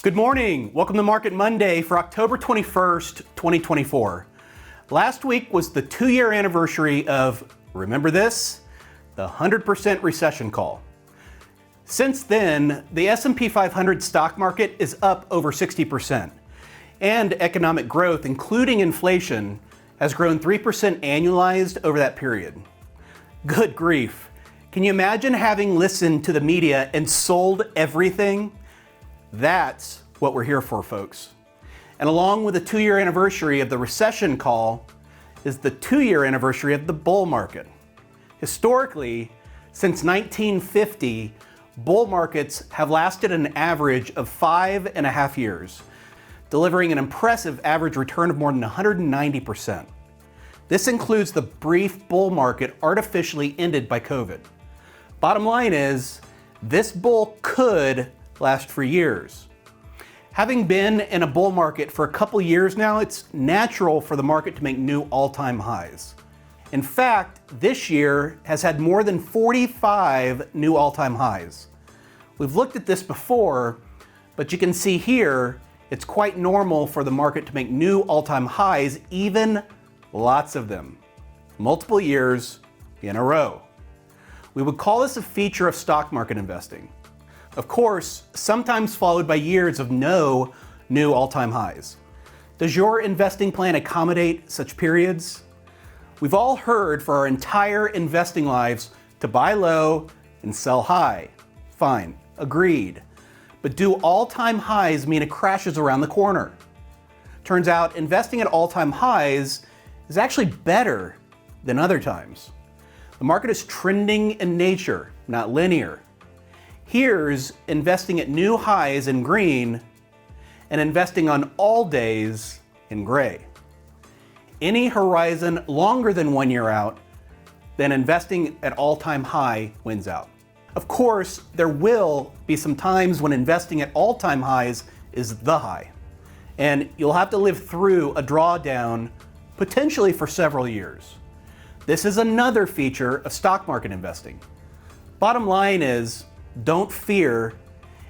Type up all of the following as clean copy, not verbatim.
Good morning. Welcome to Market Monday for October 21st, 2024. Last week was the 2-year anniversary of, remember this, the 100% recession call. Since then, the S&P 500 stock market is up over 60%, and economic growth, including inflation, has grown 3% annualized over that period. Good grief. Can you imagine having listened to the media and sold everything? That's what we're here for, folks. And along with the 2-year anniversary of the recession call is the 2-year anniversary of the bull market. Historically, since 1950, bull markets have lasted an average of 5.5 years, delivering an impressive average return of more than 190%. This includes the brief bull market artificially ended by COVID. Bottom line is, this bull could last for years. Having been in a bull market for a couple years now, it's natural for the market to make new all-time highs. In fact, this year has had more than 45 new all-time highs. We've looked at this before, but you can see here, it's quite normal for the market to make new all-time highs, even lots of them, multiple years in a row. We would call this a feature of stock market investing. Of course, sometimes followed by years of no new all-time highs. Does your investing plan accommodate such periods? We've all heard for our entire investing lives to buy low and sell high. Fine, agreed. But do all-time highs mean a crash is around the corner? Turns out investing at all-time highs is actually better than other times. The market is trending in nature, not linear. Here's investing at new highs in green and investing on all days in gray. Any horizon longer than 1 year out, then investing at all-time high wins out. Of course, there will be some times when investing at all-time highs is the high, and you'll have to live through a drawdown potentially for several years. This is another feature of stock market investing. Bottom line is, don't fear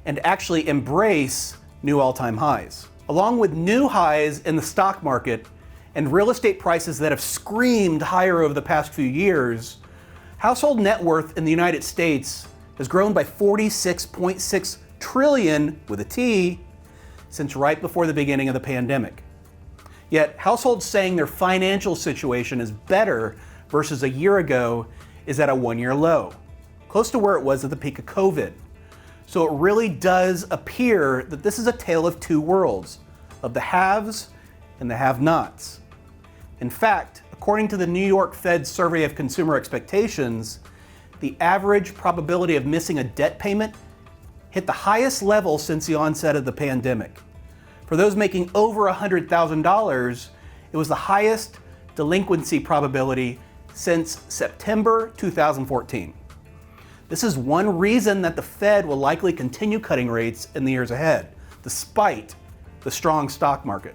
and actually embrace new all-time highs. Along with new highs in the stock market and real estate prices that have screamed higher over the past few years, household net worth in the United States has grown by 46.6 trillion with a T since right before the beginning of the pandemic. Yet households saying their financial situation is better versus a year ago is at a 1-year low, close to where it was at the peak of COVID. So it really does appear that this is a tale of two worlds, of the haves and the have-nots. In fact, according to the New York Fed's survey of consumer expectations, the average probability of missing a debt payment hit the highest level since the onset of the pandemic. For those making over $100,000, it was the highest delinquency probability since September 2014. This is one reason that the Fed will likely continue cutting rates in the years ahead, despite the strong stock market.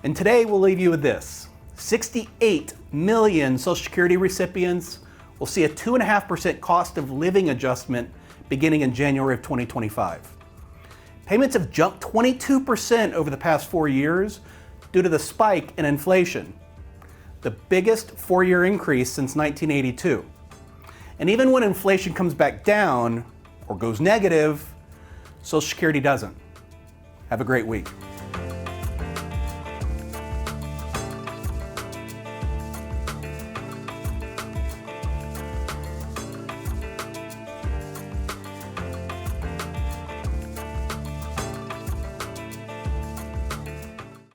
And today we'll leave you with this. 68 million Social Security recipients will see a 2.5% cost of living adjustment beginning in January of 2025. Payments have jumped 22% over the past 4 years due to the spike in inflation, the biggest 4-year increase since 1982. And even when inflation comes back down or goes negative, Social Security doesn't. Have a great week.